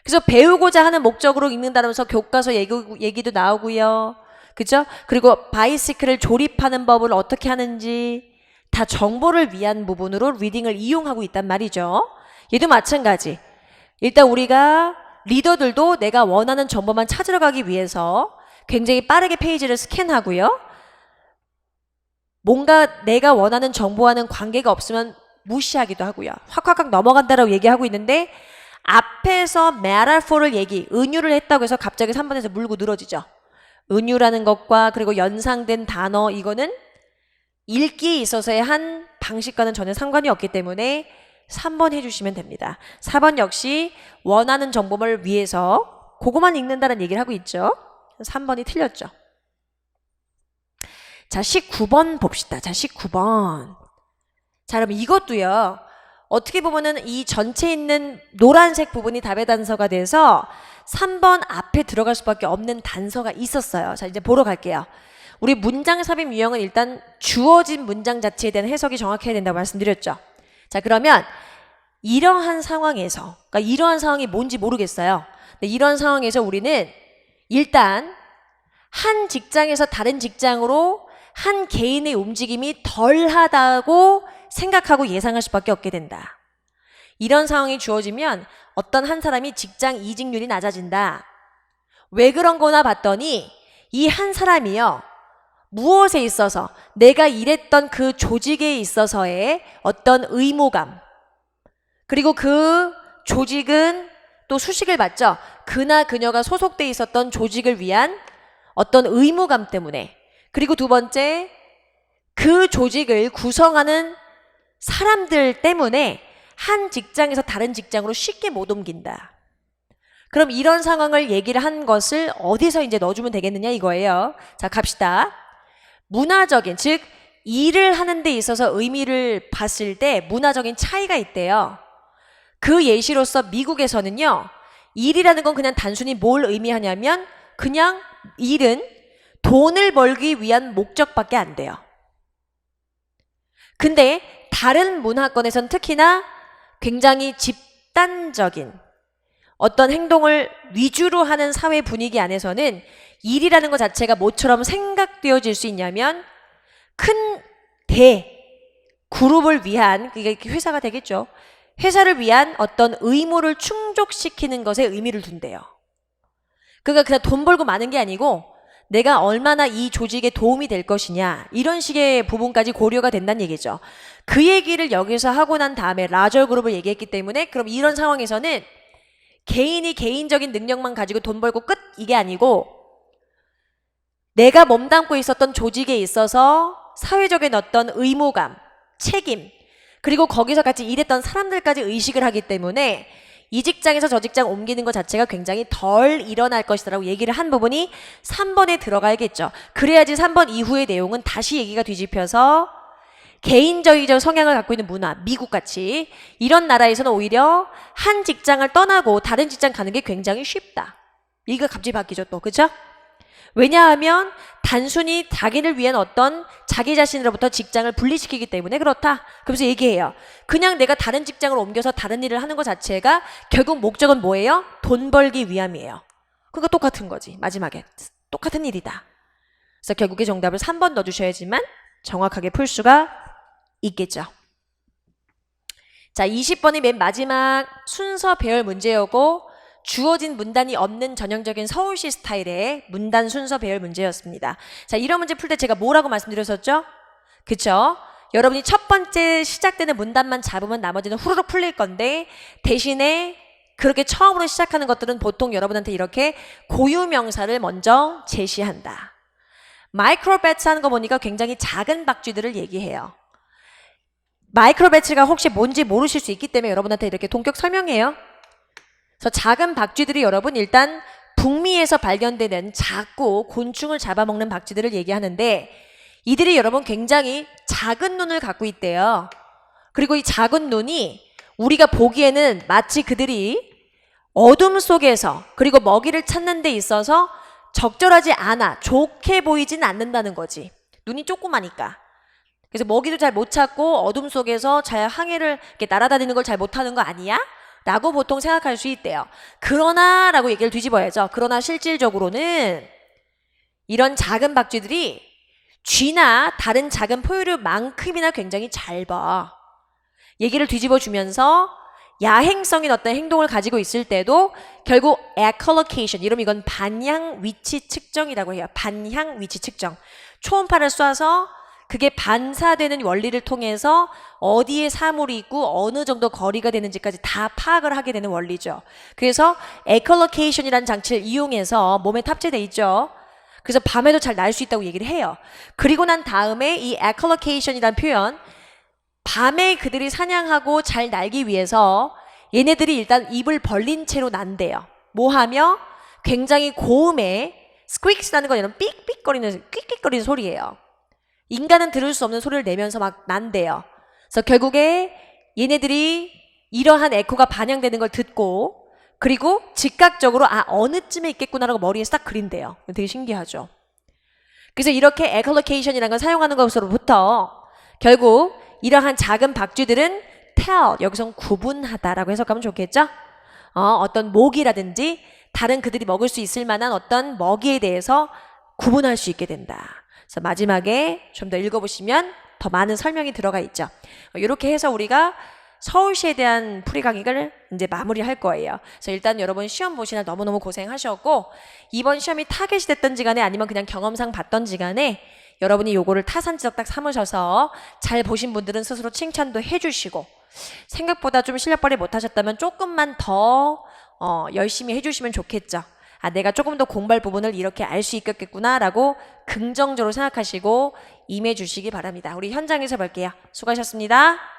그래서 배우고자 하는 목적으로 읽는다면서 교과서 얘기도 나오고요. 그죠? 그리고 바이시클을 조립하는 법을 어떻게 하는지 다 정보를 위한 부분으로 리딩을 이용하고 있단 말이죠. 얘도 마찬가지. 일단 우리가 리더들도 내가 원하는 정보만 찾으러 가기 위해서 굉장히 빠르게 페이지를 스캔하고요. 뭔가 내가 원하는 정보와는 관계가 없으면 무시하기도 하고요. 확 넘어간다라고 얘기하고 있는데 앞에서 metaphor를 은유를 했다고 해서 갑자기 3번에서 물고 늘어지죠. 은유라는 것과 그리고 연상된 단어 이거는 읽기에 있어서의 한 방식과는 전혀 상관이 없기 때문에 3번 해주시면 됩니다. 4번 역시 원하는 정보를 위해서 그거만 읽는다는 얘기를 하고 있죠. 3번이 틀렸죠. 자, 19번 봅시다. 자, 19번. 자, 그럼 이것도요. 어떻게 보면은 이 전체에 있는 노란색 부분이 답의 단서가 돼서 3번 앞에 들어갈 수밖에 없는 단서가 있었어요. 자, 이제 보러 갈게요. 우리 문장 삽입 유형은 일단 주어진 문장 자체에 대한 해석이 정확해야 된다고 말씀드렸죠. 자, 그러면 이러한 상황에서, 그러니까 이러한 상황이 뭔지 모르겠어요. 근데 이런 상황에서 우리는 일단 한 직장에서 다른 직장으로 한 개인의 움직임이 덜하다고 생각하고 예상할 수밖에 없게 된다. 이런 상황이 주어지면 어떤 한 사람이 직장 이직률이 낮아진다. 왜 그런 거나 봤더니 이 한 사람이요. 무엇에 있어서 내가 일했던 그 조직에 있어서의 어떤 의무감, 그리고 그 조직은 또 수식을 받죠. 그나 그녀가 소속돼 있었던 조직을 위한 어떤 의무감 때문에, 그리고 두 번째, 그 조직을 구성하는 사람들 때문에 한 직장에서 다른 직장으로 쉽게 못 옮긴다. 그럼 이런 상황을 얘기를 한 것을 어디서 이제 넣어주면 되겠느냐 이거예요. 자, 갑시다. 문화적인, 즉 일을 하는 데 있어서 의미를 봤을 때 문화적인 차이가 있대요. 그 예시로서 미국에서는요, 일이라는 건 그냥 단순히 뭘 의미하냐면 그냥 일은 돈을 벌기 위한 목적밖에 안 돼요. 근데 다른 문화권에서는 특히나 굉장히 집단적인 어떤 행동을 위주로 하는 사회 분위기 안에서는 일이라는 것 자체가 뭐처럼 생각되어질 수 있냐면 큰 그룹을 위한, 그게 회사가 되겠죠. 회사를 위한 어떤 의무를 충족시키는 것에 의미를 둔대요. 그러니까 그냥 돈 벌고 마는 게 아니고 내가 얼마나 이 조직에 도움이 될 것이냐, 이런 식의 부분까지 고려가 된다는 얘기죠. 그 얘기를 여기서 하고 난 다음에 라저 그룹을 얘기했기 때문에 그럼 이런 상황에서는 개인이 개인적인 능력만 가지고 돈 벌고 끝, 이게 아니고 내가 몸담고 있었던 조직에 있어서 사회적인 어떤 의무감, 책임, 그리고 거기서 같이 일했던 사람들까지 의식을 하기 때문에 이 직장에서 저 직장 옮기는 것 자체가 굉장히 덜 일어날 것이라고 얘기를 한 부분이 3번에 들어가야겠죠. 그래야지 3번 이후의 내용은 다시 얘기가 뒤집혀서 개인주의적 성향을 갖고 있는 문화, 미국같이 이런 나라에서는 오히려 한 직장을 떠나고 다른 직장 가는 게 굉장히 쉽다. 이거 갑자기 바뀌죠 또, 그죠? 왜냐하면 단순히 자기를 위한 어떤 자기 자신으로부터 직장을 분리시키기 때문에 그렇다. 그러면서 얘기해요. 그냥 내가 다른 직장을 옮겨서 다른 일을 하는 것 자체가 결국 목적은 뭐예요? 돈 벌기 위함이에요. 그거 똑같은 거지. 마지막에 똑같은 일이다. 그래서 결국에 정답을 3번 넣어주셔야지만 정확하게 풀 수가 있겠죠. 자, 20번이 맨 마지막 순서 배열 문제였고 주어진 문단이 없는 전형적인 서울시 스타일의 문단 순서 배열 문제였습니다. 자, 이런 문제 풀 때 제가 뭐라고 말씀드렸었죠? 그쵸? 여러분이 첫 번째 시작되는 문단만 잡으면 나머지는 후루룩 풀릴 건데 대신에 그렇게 처음으로 시작하는 것들은 보통 여러분한테 이렇게 고유명사를 먼저 제시한다. 마이크로 배츠 하는 거 보니까 굉장히 작은 박쥐들을 얘기해요. 마이크로 배츠가 혹시 뭔지 모르실 수 있기 때문에 여러분한테 이렇게 동격 설명해요. 그래서 작은 박쥐들이 여러분 일단 북미에서 발견되는 작고 곤충을 잡아먹는 박쥐들을 얘기하는데 이들이 여러분 굉장히 작은 눈을 갖고 있대요. 그리고 이 작은 눈이 우리가 보기에는 마치 그들이 어둠 속에서 그리고 먹이를 찾는 데 있어서 적절하지 않아, 좋게 보이진 않는다는 거지. 눈이 조그마니까. 그래서 먹이도 잘 못 찾고 어둠 속에서 잘 항해를 이렇게 날아다니는 걸 잘 못하는 거 아니야? 라고 보통 생각할 수 있대요. 그러나 라고 얘기를 뒤집어야죠. 그러나 실질적으로는 이런 작은 박쥐들이 쥐나 다른 작은 포유류만큼이나 굉장히 잘 봐. 얘기를 뒤집어 주면서 야행성인 어떤 행동을 가지고 있을 때도 결국 echolocation, 이름 이건 반향 위치 측정이라고 해요. 반향 위치 측정. 초음파를 쏴서 그게 반사되는 원리를 통해서 어디에 사물이 있고 어느 정도 거리가 되는지까지 다 파악을 하게 되는 원리죠. 그래서 echolocation이라는 장치를 이용해서 몸에 탑재돼 있죠. 그래서 밤에도 잘 날 수 있다고 얘기를 해요. 그리고 난 다음에 이 echolocation이라는 표현, 밤에 그들이 사냥하고 잘 날기 위해서 얘네들이 일단 입을 벌린 채로 난대요. 뭐 하며? 굉장히 고음의 squeaks라는 건 이런 삑삑거리는 끽끽거리는 소리예요. 인간은 들을 수 없는 소리를 내면서 막 난대요. 그래서 결국에 얘네들이 이러한 에코가 반영되는 걸 듣고 그리고 즉각적으로 어느쯤에 있겠구나라고 머리에서 딱 그린대요. 되게 신기하죠. 그래서 이렇게 echolocation이라는 걸 사용하는 것으로부터 결국 이러한 작은 박쥐들은 tell, 여기서 구분하다라고 해석하면 좋겠죠? 어떤 모기라든지 다른 그들이 먹을 수 있을 만한 어떤 먹이에 대해서 구분할 수 있게 된다. 그래서 마지막에 좀 더 읽어보시면 더 많은 설명이 들어가 있죠. 이렇게 해서 우리가 서울시에 대한 풀이 강의를 이제 마무리할 거예요. 그래서 일단 여러분 시험 보시나 너무너무 고생하셨고 이번 시험이 타겟이 됐던지 간에 아니면 그냥 경험상 봤던지 간에 여러분이 요거를 타산지적 딱 삼으셔서 잘 보신 분들은 스스로 칭찬도 해주시고 생각보다 좀 실력 발휘 못하셨다면 조금만 더 열심히 해주시면 좋겠죠. 아, 내가 조금 더 공부할 부분을 이렇게 알 수 있겠구나 라고 긍정적으로 생각하시고 임해 주시기 바랍니다. 우리 현장에서 볼게요. 수고하셨습니다.